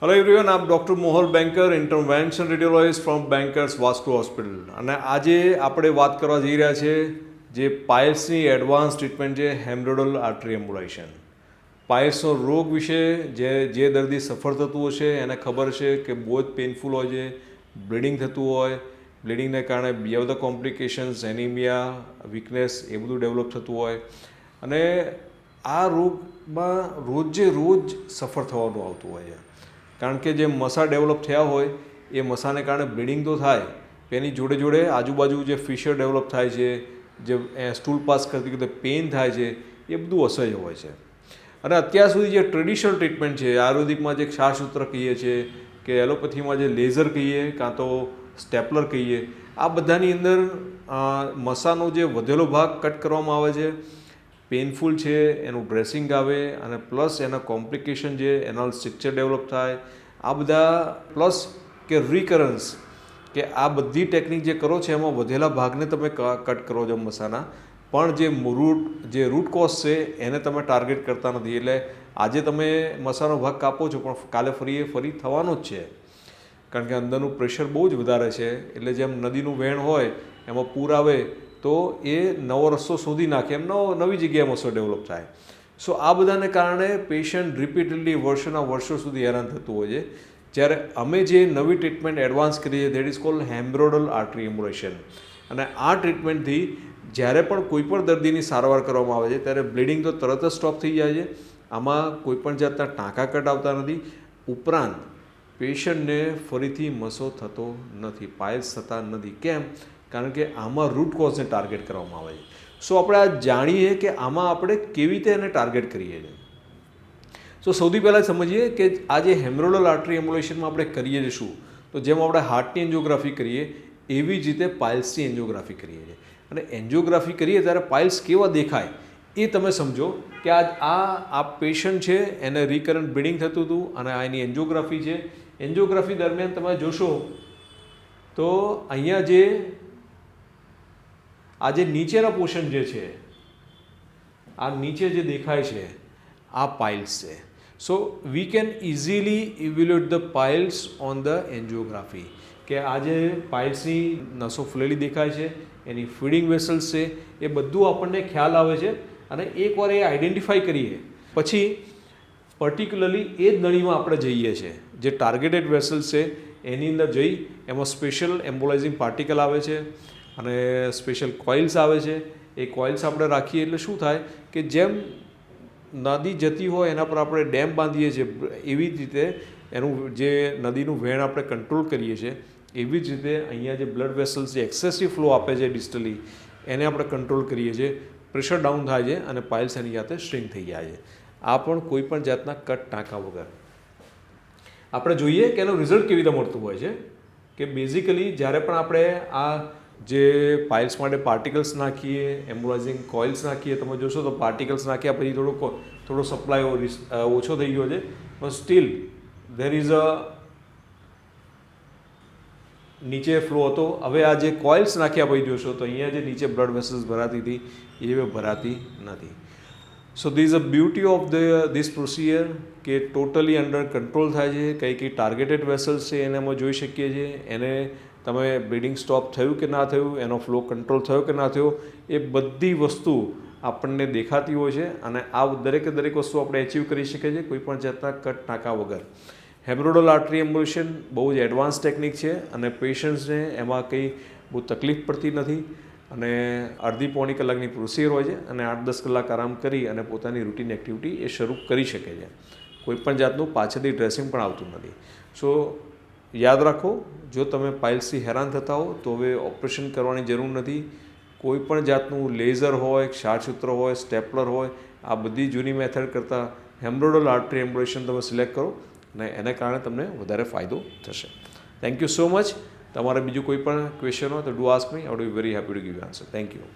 Hello everyone, આપ doctor Mohal Banker, intervention radiologist from Bankers vascular hospital. અને આજે આપણે વાત કરવા જઈ રહ્યા છે જે પાઇલ્સની એડવાન્સ ટ્રીટમેન્ટ છે, હેમરોઇડલ આર્ટરી એમ્બોલાઇઝેશન. પાઇલ્સનો રોગ વિશે જે દર્દી સફળ થતું હશે એને ખબર છે કે બહુ જ પેઇનફુલ હોય છે, બ્લીડિંગ થતું હોય, બ્લીડિંગને કારણે બીજા બધા કોમ્પ્લિકેશન્સ, એનિમિયા, વીકનેસ એ બધું ડેવલપ થતું હોય. અને આ રોગમાં રોજે રોજ સફર થવાનું આવતું હોય છે. કારણ કે જે મસા ડેવલપ થયા હોય એ મસાને કારણે બ્લીડિંગ તો થાય, એની જોડે જોડે આજુબાજુ જે ફિશર ડેવલપ થાય છે, જે સ્ટૂલ પાસ કરતી વખતે પેઇન થાય છે, એ બધું અસહ્ય હોય છે. અને અત્યાર સુધી જે ટ્રેડિશનલ ટ્રીટમેન્ટ છે, આયુર્વેદિકમાં જે ક્ષારસૂત્ર કહીએ છીએ કે એલોપેથીમાં જે લેઝર કહીએ કાં તો સ્ટેપલર કહીએ, આ બધાની અંદર મસાનો જે વધેલો ભાગ કટ કરવામાં આવે છે, પેઇનફુલ છે, એનું ડ્રેસિંગ આવે અને પ્લસ એના કોમ્પ્લિકેશન છે, એના સ્ટ્રક્ચર ડેવલપ થાય, આ બધા પ્લસ કે રિકરન્સ કે આ બધી ટેકનિક જે કરો છો એમાં વધેલા ભાગને તમે કટ કરો છો મસાના, પણ જે રૂટ કોઝ છે એને તમે ટાર્ગેટ કરતા નથી. એટલે આજે તમે મસાનો ભાગ કાપો છો પણ કાલે ફરી થવાનો જ છે, કારણ કે અંદરનું પ્રેશર બહુ જ વધારે છે. એટલે જેમ નદીનું વહેણ હોય એમાં પૂર આવે તો એ નવો રસ્તો શોધી નાખે, એમ નવી જગ્યાએ મસો ડેવલપ થાય. સો આ બધાને કારણે પેશન્ટ રિપીટેડલી વર્ષો સુધી હેરાન થતું હોય છે. જ્યારે અમે જે નવી ટ્રીટમેન્ટ એડવાન્સ કરીએ દેટ ઇઝ કોલ્ડ હેમરોઇડલ આર્ટરી એમ્બોલાઇઝેશન. અને આ ટ્રીટમેન્ટથી જ્યારે પણ કોઈ પણ દર્દીની સારવાર કરવામાં આવે છે ત્યારે બ્લીડિંગ તો તરત જ સ્ટોપ થઈ જાય છે. આમાં કોઈપણ જાતના ટાંકા કટ આવતા નથી. ઉપરાંત પેશન્ટને ફરીથી મસો થતો નથી, પાઇલ્સ થતા નથી. કેમ? કારણ કે આમાં રૂટ કોઝને ટાર્ગેટ કરવામાં આવે છે. સો આપણે આ જાણીએ કે આમાં આપણે કેવી રીતે એને ટાર્ગેટ કરીએ છીએ. સો સૌથી પહેલાં સમજીએ કે આ જે હેમરોઇડલ આર્ટરી એમ્બોલાઇઝેશનમાં આપણે કરીએ છીએ શું, તો જેમ આપણે હાર્ટની એન્જિયોગ્રાફી કરીએ એવી જ રીતે પાઇલ્સની એન્જિયોગ્રાફી કરીએ છીએ. અને એન્જિયોગ્રાફી કરીએ ત્યારે પાઇલ્સ કેવા દેખાય એ તમે સમજો કે આ પેશન્ટ છે, એને રિકરન્ટ બ્લીડિંગ થતું હતું અને આ એની એન્જિયોગ્રાફી છે. એન્જિયોગ્રાફી દરમિયાન તમે જોશો તો અહીંયા આ જે નીચેના પોર્શન જે છે, આ નીચે જે દેખાય છે આ પાઇલ્સ છે. So we can easily evaluate the piles on the angiography. કે આ જે પાઇલ્સની નસો ફૂલેલી દેખાય છે, એની ફીડિંગ વેસલ્સ છે, એ બધું આપણને ખ્યાલ આવે છે. અને એકવાર એ આઈડેન્ટિફાઈ કરીએ પછી પર્ટિક્યુલરલી એ જ નળીમાં આપણે જઈએ છીએ, જે ટાર્ગેટેડ વેસલ્સ છે એની અંદર જઈ એમાં સ્પેશિયલ એમ્બોલાઇઝિંગ પાર્ટિકલ આવે છે અને સ્પેશિયલ કોઇલ્સ આવે છે. એ કોઇલ્સ આપણે રાખીએ એટલે શું થાય કે જેમ નદી જતી હોય એના પર આપણે ડેમ બાંધીએ છીએ, એવી જ રીતે એનું જે નદીનું વહેણ આપણે કંટ્રોલ કરીએ છીએ, એવી જ રીતે અહીંયા જે બ્લડ વેસલ્સ જે એક્સેસિવ ફ્લો આપે છે ડિસ્ટલી, એને આપણે કંટ્રોલ કરીએ છીએ. પ્રેશર ડાઉન થાય છે અને પાઇલ્સ એની જાતે શ્રિંક થઈ જાય છે. આ પણ કોઈ પણ જાતના કટ ટાંકા વગર આપણે જોઈએ કે એનું રિઝલ્ટ કેવી રીતે મળતું હોય છે. કે બેઝિકલી જ્યારે પણ આપણે આ જે પાઇલ્સ માટે પાર્ટિકલ્સ નાખીએ, એમ્બોલાઇઝિંગ કોઇલ્સ નાખીએ, તમે જોશો તો પાર્ટિકલ્સ નાખ્યા પછી થોડો સપ્લાય ઓછો થઈ ગયો છે, પણ સ્ટીલ ધેર ઇઝ નીચે ફ્લો હતો. હવે આ જે કોઇલ્સ નાખ્યા પછી જોશો તો અહીંયા જે નીચે બ્લડ વેસલ્સ ભરાતી હતી એ હવે ભરાતી નથી. So this a beauty of this procedure કે ટોટલી અંડર કંટ્રોલ થાય છે. કઈ ટાર્ગેટેડ વેસલ્સ છે એને અમે જોઈ શકીએ છીએ, એને તમે બ્લીડિંગ સ્ટોપ થયું કે ના થયું, એનો ફ્લો કંટ્રોલ થયો કે ના થયો, એ બધી વસ્તુ આપણને દેખાતી હોય છે. અને આ દરેક વસ્તુ આપણે એચીવ કરી શકીએ છીએ કોઈ પણ જાતના કટ ટાંકા વગર. હેમરોઇડલ આર્ટરી એમ્બોલાઇઝેશન બહુ જ એડવાન્સ ટેકનિક છે અને પેશન્ટ્સને એમાં કંઈ બહુ તકલીફ પડતી નથી. અને અડધી પોણી કલાકની પ્રોસિજર હોય છે અને 8-10 કલાક આરામ કરી અને પોતાની રૂટીન એક્ટિવિટી એ શરૂ કરી શકે છે. કોઈપણ જાતનું પાછળથી ડ્રેસિંગ પણ આવતું નથી. સો યાદ રાખો, જો તમે પાઇલ્સથી હેરાન થતા હો તો હવે ઓપરેશન કરવાની જરૂર નથી. કોઈ પણ જાતનું લેઝર હોય, ક્ષારસૂત્ર હોય, સ્ટેપલર હોય, આ બધી જૂની મેથડ કરતાં હેમરોઇડલ આર્ટરી એમ્બોલાઇઝેશન તમે સિલેક્ટ કરો અને એને કારણે તમને વધારે ફાયદો થશે. Thank you so much. તમારે બીજું કોઈ પણ ક્વેશ્ચન હોય તો do ask me. I will be very happy to give you answer. Thank you.